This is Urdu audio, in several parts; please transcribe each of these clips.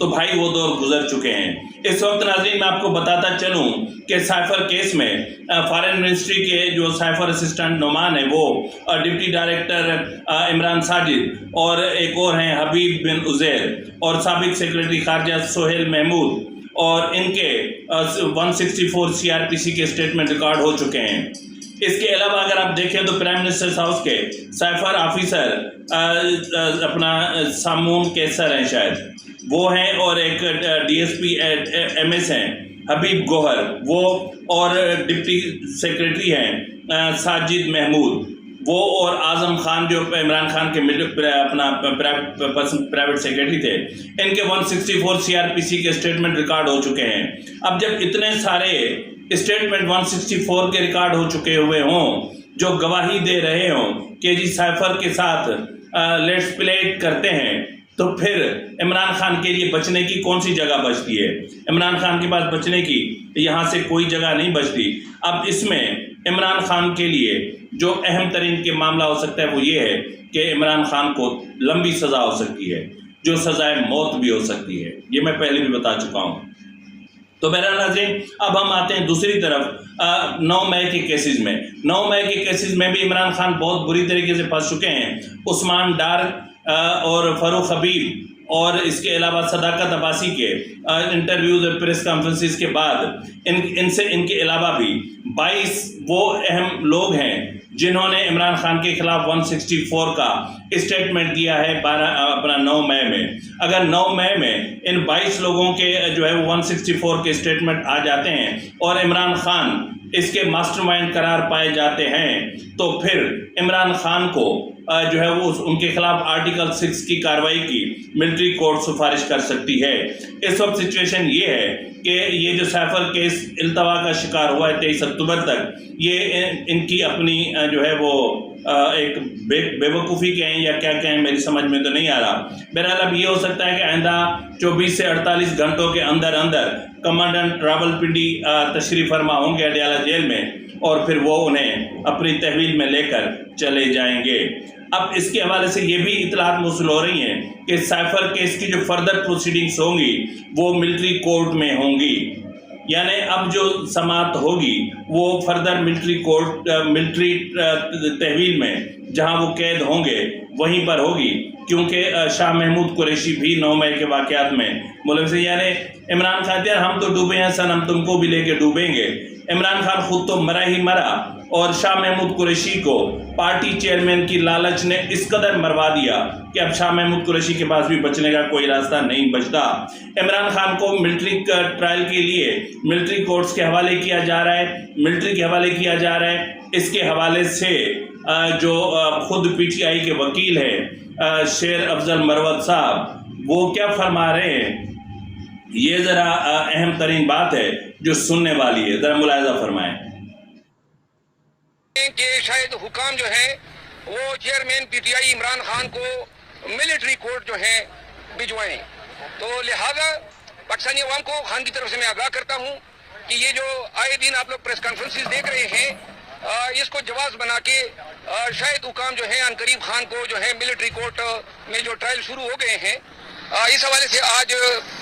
تو بھائی وہ دور گزر چکے ہیں۔ اس وقت ناظرین میں آپ کو بتاتا چلوں کہ سائفر کیس میں فارن منسٹری کے جو سائفر اسسٹنٹ نعمان ہیں وہ ڈپٹی ڈائریکٹر عمران ساجد اور ایک اور ہیں حبیب بن عزیر اور سابق سیکریٹری خارجہ سہیل محمود، اور ان کے 164 CRPC کے اسٹیٹمنٹ ریکارڈ ہو چکے ہیں۔ اس کے علاوہ اگر آپ دیکھیں تو پرائم منسٹر ہاؤس کے سائفر آفیسر اپنا سامون کیسر ہیں شاید وہ ہیں، اور ایک DSP MS ہیں حبیب گوہر وہ، اور ڈپٹی سیکریٹری ہیں ساجد محمود وہ، اور اعظم خان جو عمران خان کے اپنا پرائیویٹ سیکریٹری تھے، ان کے 164 CRPC کے اسٹیٹمنٹ ریکارڈ ہو چکے ہیں۔ اب جب اتنے سارے اسٹیٹمنٹ 164 کے ریکارڈ ہو چکے ہوئے ہوں جو گواہی دے رہے ہوں کہ جی سائفر کے ساتھ لیٹس پلیٹ کرتے ہیں، تو پھر عمران خان کے لیے بچنے کی کون سی جگہ بچتی ہے؟ عمران خان کے پاس بچنے کی یہاں سے کوئی جگہ نہیں بچتی۔ اب اس میں عمران خان کے لیے جو اہم ترین کے معاملہ ہو سکتا ہے وہ یہ ہے کہ عمران خان کو لمبی سزا ہو سکتی ہے، جو سزائے موت بھی ہو سکتی ہے، یہ میں پہلے بھی بتا چکا ہوں۔ تو بہرحال ناظرین اب ہم آتے ہیں دوسری طرف 9 مئی کے کیسز میں۔ 9 مئی کے کیسز میں بھی عمران خان بہت بری طریقے سے پھنس چکے ہیں۔ عثمان ڈار اور فاروق حبیب اور اس کے علاوہ صداقت عباسی کے انٹرویوز اور پریس کانفرنسز کے بعد ان کے علاوہ بھی 22 وہ اہم لوگ ہیں جنہوں نے عمران خان کے خلاف 164 کا اسٹیٹمنٹ دیا ہے 9 مئی میں۔ اگر 9 مئی میں ان 22 لوگوں کے جو ہے 164 کے اسٹیٹمنٹ آ جاتے ہیں اور عمران خان اس کے ماسٹر مائنڈ قرار پائے جاتے ہیں تو پھر عمران خان کو جو ہے وہ ان کے خلاف آرٹیکل 6 کی کارروائی کی ملٹری کورٹ سفارش کر سکتی ہے۔ اس وقت سچویشن یہ ہے کہ یہ جو سائفر کیس التوا کا شکار ہوا ہے 23 اکتوبر تک، یہ ان کی اپنی جو ہے وہ ایک بے وقوفی کہیں یا کیا کہیں میری سمجھ میں تو نہیں آ رہا۔ بہرحال اب یہ ہو سکتا ہے کہ آئندہ 24 سے 48 گھنٹوں کے اندر کمانڈنٹ راول پنڈی تشریف فرما ہوں گے اڈیالہ جیل میں، اور پھر وہ انہیں اپنی تحویل میں لے کر چلے جائیں گے۔ اب اس کے حوالے سے یہ بھی اطلاعات موصول ہو رہی ہیں کہ سائفر کیس کی جو فردر پروسیڈنگز ہوں گی وہ ملٹری کورٹ میں ہوں گی، یعنی اب جو سماعت ہوگی وہ فردر ملٹری کورٹ ملٹری تحویل میں جہاں وہ قید ہوں گے وہیں پر ہوگی، کیونکہ شاہ محمود قریشی بھی 9 مئی کے واقعات میں ملوث ہیں۔ یعنی عمران خان کہتے ہیں ہم تو ڈوبے ہیں سن، ہم تم کو بھی لے کے ڈوبیں گے۔ عمران خان خود تو مرا ہی مرا، اور شاہ محمود قریشی کو پارٹی چیئرمین کی لالچ نے اس قدر مروا دیا کہ اب شاہ محمود قریشی کے پاس بھی بچنے کا کوئی راستہ نہیں بچتا۔ عمران خان کو ملٹری ٹرائل کے لیے ملٹری کورٹس کے حوالے کیا جا رہا ہے، ملٹری کے حوالے کیا جا رہا ہے۔ اس کے حوالے سے جو خود PTI کے وکیل ہیں شیر افضل مروت صاحب وہ کیا فرما رہے ہیں، یہ ذرا اہم ترین بات ہے جو سننے والی ہے، ذرا ملاحظہ فرمائیں کہ شاید حکام جو ہے وہ چیئرمین PTI عمران خان کو ملٹری کورٹ جو ہے بھجوائیں، تو لہذا پاکستانی عوام کو خان کی طرف سے میں آگاہ کرتا ہوں کہ یہ جو آئے دن آپ لوگ پریس کانفرنسز دیکھ رہے ہیں اس کو جواز بنا کے شاید حکام جو ہے عنقریب خان کو جو ہے ملٹری کورٹ میں جو ٹرائل شروع ہو گئے ہیں، اس حوالے سے آج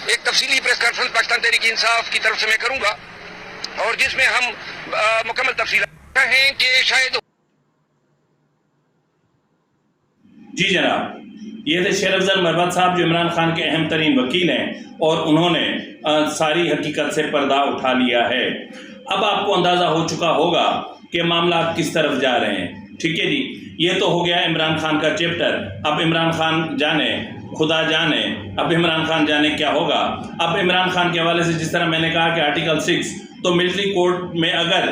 ایک تفصیلی پریس کانفرنس پاکستان تحریک انصاف کی طرف سے میں کروں گا، اور جس میں ہم مکمل تفصیلات ہیں کہ شاید جی جناب، یہ تھے شیر افضل مروت صاحب جو عمران خان کے اہم ترین وکیل ہیں، اور انہوں نے ساری حقیقت سے پردہ اٹھا لیا ہے۔ اب آپ کو اندازہ ہو چکا ہوگا کہ معاملات کس طرف جا رہے ہیں، ٹھیک ہے جی۔ یہ تو ہو گیا عمران خان کا چیپٹر۔ اب عمران خان جانے، خدا جانے اب عمران خان جانے کیا ہوگا۔ اب عمران خان کے حوالے سے جس طرح میں نے کہا کہ آرٹیکل 6 تو ملٹری کورٹ میں اگر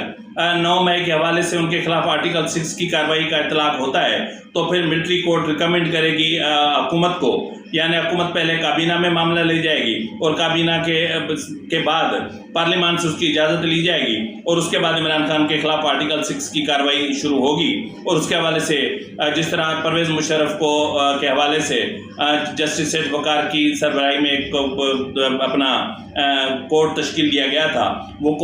9 مئی کے حوالے سے ان کے خلاف آرٹیکل 6 کی کارروائی کا اطلاق ہوتا ہے تو پھر ملٹری کورٹ ریکمینڈ کرے گی حکومت کو، یعنی حکومت پہلے کابینہ میں معاملہ لے جائے گی اور کابینہ کے بعد پارلیمان سے اس کی اجازت لی جائے گی، اور اس کے بعد عمران خان کے خلاف آرٹیکل 6 کی کارروائی شروع ہوگی۔ اور اس کے حوالے سے جس طرح پرویز مشرف کو کے حوالے سے جسٹس سیٹھ وقار کی سربراہی میں ایک اپنا کورٹ تشکیل دیا گیا تھا، وہ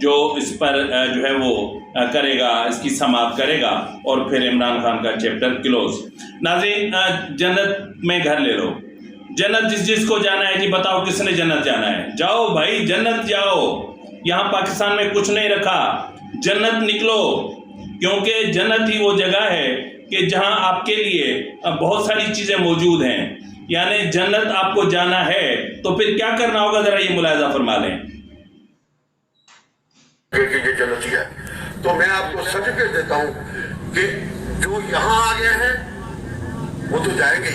جو اس پر جو ہے وہ کرے گا، اس کی سماعت کرے گا اور پھر عمران خان کا چیپٹر کلوز۔ ناظرین، جنت میں گھر لے لو، جنت جس کو جانا ہے جی بتاؤ کس نے جنت جانا ہے؟ جاؤ بھائی جنت جاؤ، یہاں پاکستان میں کچھ نہیں رکھا، جنت نکلو، کیونکہ جنت ہی وہ جگہ ہے کہ جہاں آپ کے لیے بہت ساری چیزیں موجود ہیں۔ یعنی جنت آپ کو جانا ہے تو پھر کیا کرنا ہوگا، ذرا یہ ملاحظہ فرما لیں۔ یہ جنتی ہے تو میں آپ کو سرٹیفکیٹ دیتا ہوں کہ جو یہاں آ گئے ہیں وہ تو جائیں گے،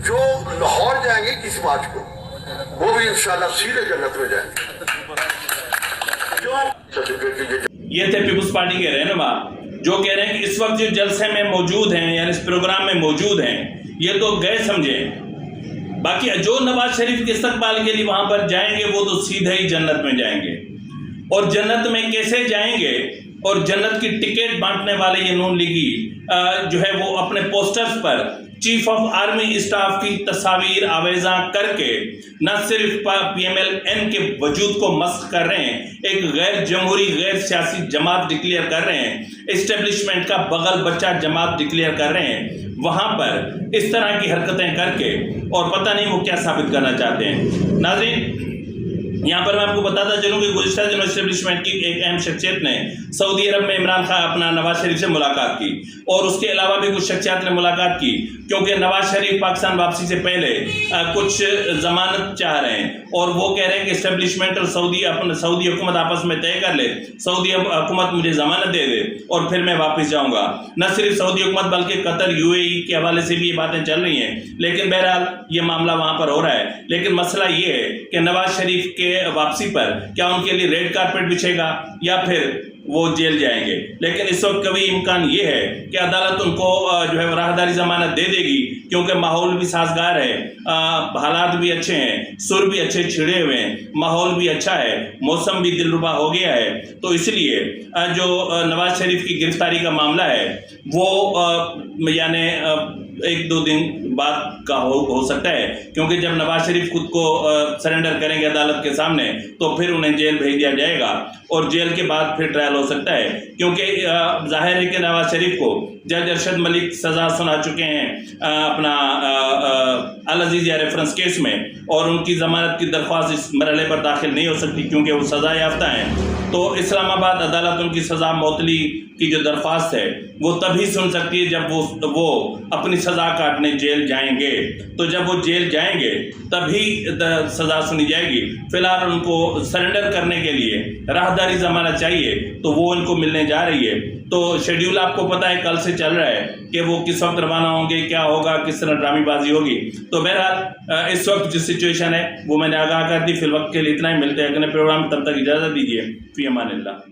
جو لاہور جائیں گے کس مارچ کو وہ بھی انشاءاللہ سیدھے جنت میں جائیں گے۔ یہ تھے پیپلز پارٹی کے رہنما جو کہہ رہے ہیں کہ اس وقت جو جلسے میں موجود ہیں یعنی اس پروگرام میں موجود ہیں یہ تو گئے سمجھیں، باقی جو نواز شریف کے استقبال کے لیے وہاں پر جائیں گے وہ تو سیدھے ہی جنت میں جائیں گے۔ اور جنت میں کیسے جائیں گے، اور جنت کی ٹکٹ بانٹنے والے یہ نون لیگی جو ہے وہ اپنے posters per chief of army staff کی تصاویر آویزاں کر کے نہ صرف پی ایم ایل این کے وجود کو مسخ کر رہے ہیں، ایک غیر جمہوری غیر سیاسی جماعت ڈکلیئر کر رہے ہیں، اسٹیبلشمنٹ کا بغل بچہ جماعت ڈکلیئر کر رہے ہیں، وہاں پر اس طرح کی حرکتیں کر کے اور پتہ نہیں وہ کیا ثابت کرنا چاہتے ہیں۔ ناظرین، یہاں پر میں آپ کو بتاتا چلوں کہ گزشتہ دنوں اسٹیبلشمنٹ کی ایک اہم شخصیت نے سعودی عرب میں عمران خان اپنا نواز شریف سے ملاقات کی، اور اس کے علاوہ بھی کچھ شخصیات نے ملاقات کی، کیونکہ نواز شریف پاکستان واپسی سے پہلے کچھ ضمانت چاہ رہے ہیں، اور وہ کہہ رہے ہیں کہ اسٹیبلشمنٹ اور سعودی حکومت آپس میں طے کر لے، سعودی حکومت مجھے ضمانت دے دے اور پھر میں واپس جاؤں گا۔ نہ صرف سعودی حکومت بلکہ قطر، یو اے ای کے حوالے سے بھی یہ باتیں چل رہی ہیں، لیکن بہرحال یہ معاملہ وہاں پر ہو رہا ہے۔ لیکن مسئلہ یہ ہے کہ نواز شریف کے واپسی پر کیا ان کے لیے ریڈ کارپیٹ بچھے گا یا پھر وہ جیل جائیں گے۔ لیکن اس وقت کبھی امکان یہ ہے کہ عدالت ان کو جو ہے راہداری ضمانت دے دے گی، کیونکہ ماحول بھی سازگار ہے، حالات بھی اچھے ہیں، سر بھی اچھے چھڑے ہوئے ہیں، ماحول بھی اچھا ہے، موسم بھی دلربا ہو گیا ہے، تو اس لیے جو نواز شریف کی گرفتاری کا معاملہ ہے وہ یعنی ایک دو دن بعد کا ہو سکتا ہے، کیونکہ جب نواز شریف خود کو سرنڈر کریں گے عدالت کے سامنے تو پھر انہیں جیل بھیج دیا جائے گا، اور جیل کے بعد پھر ٹرائل ہو سکتا ہے، کیونکہ ظاہر ہے کہ نواز شریف کو جج ارشد ملک سزا سنا چکے ہیں اپنا العزیز یا ریفرنس کیس میں، اور ان کی ضمانت کی درخواست اس مرحلے پر داخل نہیں ہو سکتی کیونکہ وہ سزا یافتہ ہیں۔ تو اسلام آباد عدالت ان کی سزا معطلی کی جو درخواست ہے وہ تبھی سن سکتی ہے جب وہ اپنی سزا کاٹنے جیل جائیں گے، تو جب وہ جیل جائیں گے تبھی سزا سنی جائے گی۔ فی الحال ان کو سرنڈر کرنے کے لیے راہداری ضمانت چاہیے تو وہ ان کو ملنے جا رہی ہے، تو شیڈیول آپ کو پتہ ہے کل سے چل رہا ہے کہ وہ کس وقت روانہ ہوں گے، کیا ہوگا، کس طرح ڈرامی بازی ہوگی۔ تو بہرحال اس وقت جو سچویشن ہے وہ میں نے آگاہ کر دی۔ فی الوقت کے لیے اتنا ہی، ملتے ہیں اگلے پروگرام، تب تک اجازت دیجیے، فی امان اللہ۔